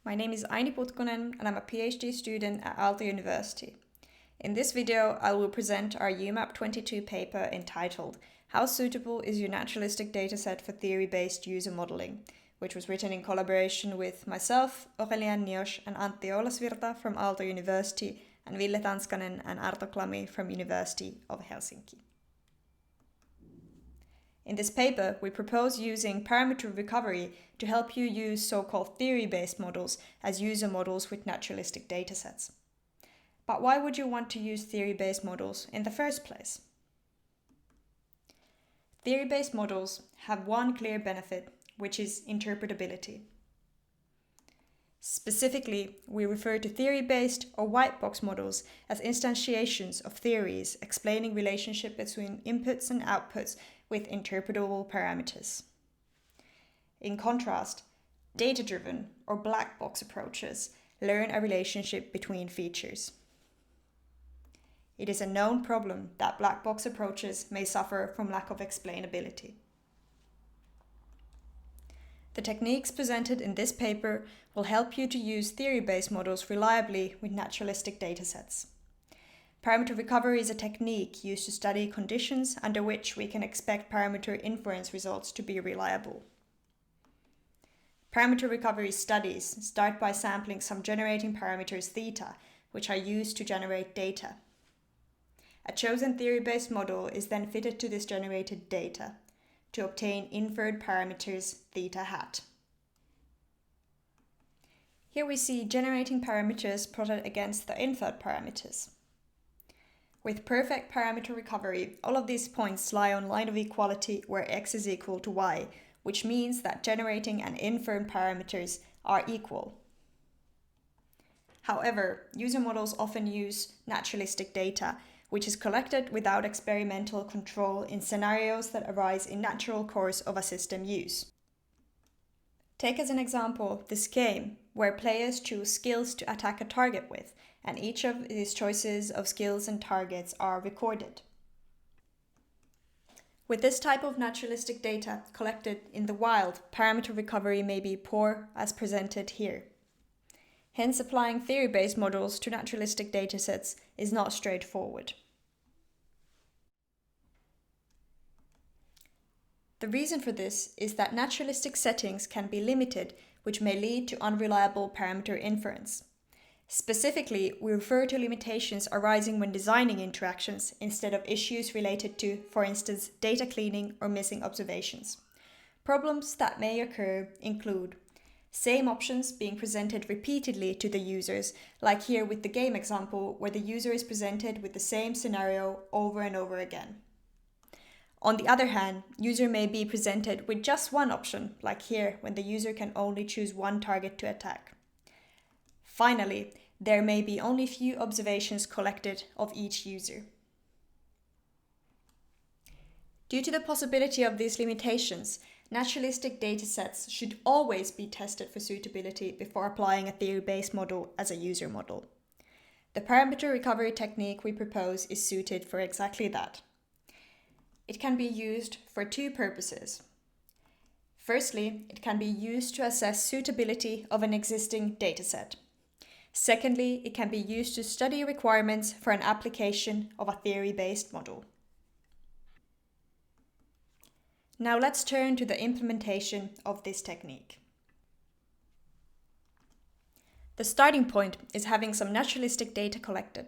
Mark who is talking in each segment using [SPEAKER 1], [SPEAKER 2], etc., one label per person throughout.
[SPEAKER 1] My name is Aini Putkonen and I'm a PhD student at Aalto University. In this video, I will present our UMAP 22 paper entitled How Suitable is Your Naturalistic Dataset for Theory-Based User Modeling, which was written in collaboration with myself, Aurélien, Nioche and Antti Oulasvirta from Aalto University and Ville, Tanskanen and Arto, Klami from University of Helsinki. In this paper, we propose using parameter recovery to help you use so-called theory-based models as user models with naturalistic datasets. But why would you want to use theory-based models in the first place? Theory-based models have one clear benefit, which is interpretability. Specifically, we refer to theory-based or white box models as instantiations of theories explaining relationship between inputs and outputs with interpretable parameters. In contrast, data-driven or black box approaches learn a relationship between features. It is a known problem that black box approaches may suffer from lack of explainability. The techniques presented in this paper will help you to use theory-based models reliably with naturalistic datasets. Parameter recovery is a technique used to study conditions under which we can expect parameter inference results to be reliable. Parameter recovery studies start by sampling some generating parameters theta, which are used to generate data. A chosen theory-based model is then fitted to this generated data to obtain inferred parameters theta hat. Here we see generating parameters plotted against the inferred parameters. With perfect parameter recovery, all of these points lie on line of equality where x is equal to y, which means that generating and inferred parameters are equal. However, user models often use naturalistic data, which is collected without experimental control in scenarios that arise in natural course of a system use. Take as an example this game, where players choose skills to attack a target with, and each of these choices of skills and targets are recorded. With this type of naturalistic data collected in the wild, parameter recovery may be poor as presented here. Hence, applying theory-based models to naturalistic datasets is not straightforward. The reason for this is that naturalistic settings can be limited, which may lead to unreliable parameter inference. Specifically, we refer to limitations arising when designing interactions instead of issues related to, for instance, data cleaning or missing observations. Problems that may occur include same options being presented repeatedly to the users, like here with the game example where the user is presented with the same scenario over and over again. On the other hand, user may be presented with just one option, like here when the user can only choose one target to attack. Finally, there may be only few observations collected of each user. Due to the possibility of these limitations, naturalistic datasets should always be tested for suitability before applying a theory-based model as a user model. The parameter recovery technique we propose is suited for exactly that. It can be used for two purposes. Firstly, it can be used to assess suitability of an existing dataset. Secondly, it can be used to study requirements for an application of a theory-based model. Now let's turn to the implementation of this technique. The starting point is having some naturalistic data collected.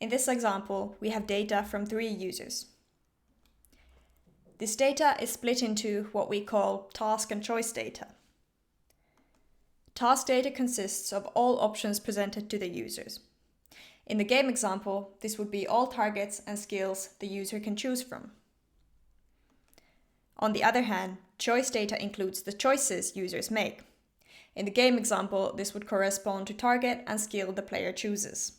[SPEAKER 1] In this example, we have data from 3 users. This data is split into what we call task and choice data. Task data consists of all options presented to the users. In the game example, this would be all targets and skills the user can choose from. On the other hand, choice data includes the choices users make. In the game example, this would correspond to target and skill the player chooses.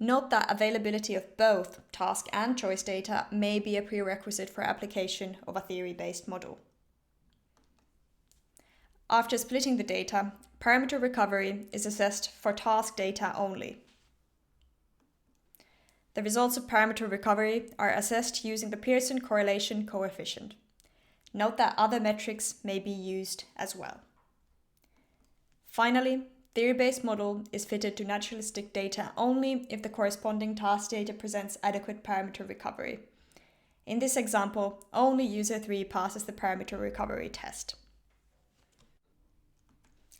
[SPEAKER 1] Note that availability of both task and choice data may be a prerequisite for application of a theory-based model. After splitting the data, parameter recovery is assessed for task data only. The results of parameter recovery are assessed using the Pearson correlation coefficient. Note that other metrics may be used as well. Finally, theory-based model is fitted to naturalistic data only if the corresponding task data presents adequate parameter recovery. In this example, only user 3 passes the parameter recovery test.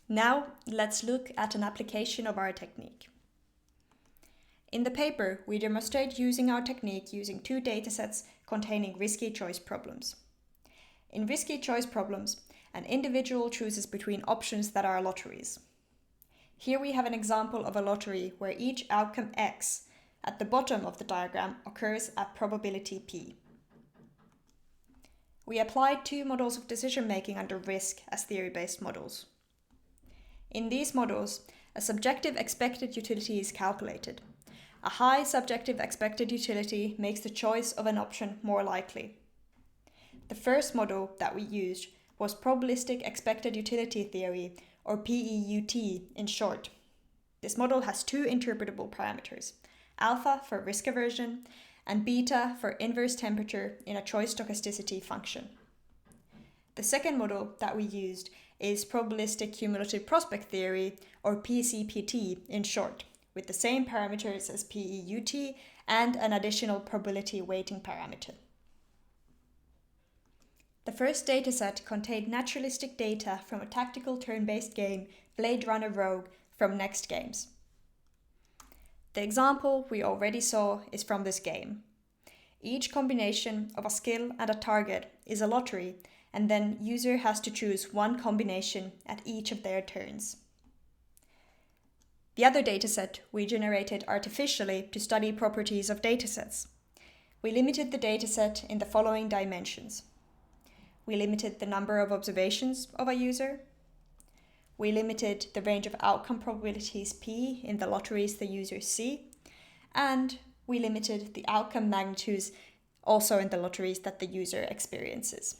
[SPEAKER 1] Now, let's look at an application of our technique. In the paper, we demonstrate using our technique using two datasets containing risky choice problems. In risky choice problems, an individual chooses between options that are lotteries. Here we have an example of a lottery where each outcome X at the bottom of the diagram occurs at probability P. We applied two models of decision-making under risk as theory-based models. In these models, a subjective expected utility is calculated. A high subjective expected utility makes the choice of an option more likely. The first model that we used was probabilistic expected utility theory, or P-EUT in short. This model has two interpretable parameters, alpha for risk aversion and beta for inverse temperature in a choice stochasticity function. The second model that we used is probabilistic cumulative prospect theory, or P-CPT in short, with the same parameters as P-EUT and an additional probability weighting parameter. The first dataset contained naturalistic data from a tactical turn-based game, Blade Runner Rogue, from Next Games. The example we already saw is from this game. Each combination of a skill and a target is a lottery, and then user has to choose one combination at each of their turns. The other dataset we generated artificially to study properties of datasets. We limited the dataset in the following dimensions. We limited the number of observations of a user. We limited the range of outcome probabilities P in the lotteries the users see. And we limited the outcome magnitudes also in the lotteries that the user experiences.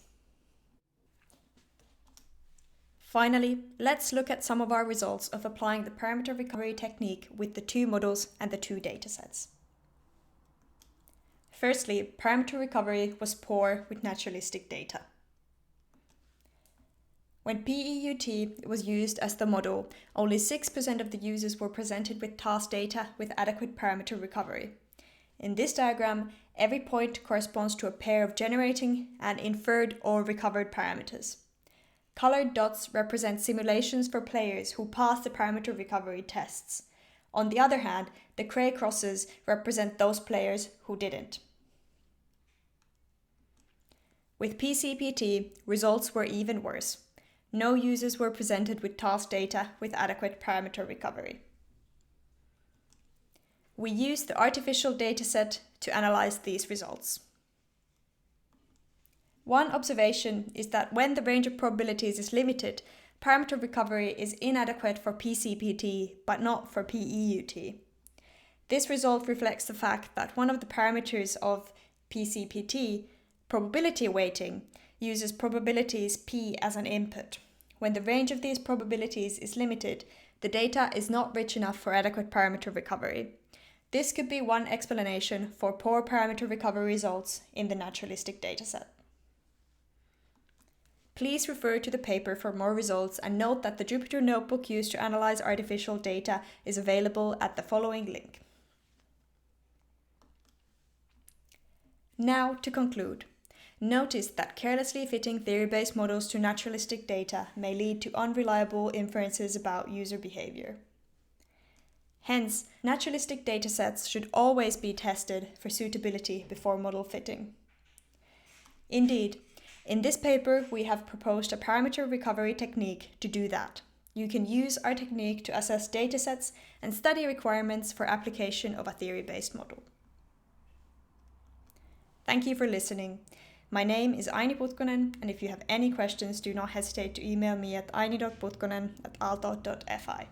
[SPEAKER 1] Finally, let's look at some of our results of applying the parameter recovery technique with the two models and the two datasets. Firstly, parameter recovery was poor with naturalistic data. When P-EUT was used as the model, only 6% of the users were presented with task data with adequate parameter recovery. In this diagram, every point corresponds to a pair of generating and inferred or recovered parameters. Colored dots represent simulations for players who passed the parameter recovery tests. On the other hand, the gray crosses represent those players who didn't. With P-CPT, results were even worse. No users were presented with task data with adequate parameter recovery. We used the artificial dataset to analyze these results. One observation is that when the range of probabilities is limited, parameter recovery is inadequate for P-CPT but not for P-EUT. This result reflects the fact that one of the parameters of P-CPT, probability weighting, uses probabilities P as an input. When the range of these probabilities is limited, the data is not rich enough for adequate parameter recovery. This could be one explanation for poor parameter recovery results in the naturalistic dataset. Please refer to the paper for more results and note that the Jupyter notebook used to analyze artificial data is available at the following link. Now to conclude. Notice that carelessly fitting theory-based models to naturalistic data may lead to unreliable inferences about user behavior. Hence, naturalistic datasets should always be tested for suitability before model fitting. Indeed, in this paper we have proposed a parameter recovery technique to do that. You can use our technique to assess datasets and study requirements for application of a theory-based model. Thank you for listening. My name is Aini Putkonen, and if you have any questions, do not hesitate to email me at aini.putkonen@aalto.fi.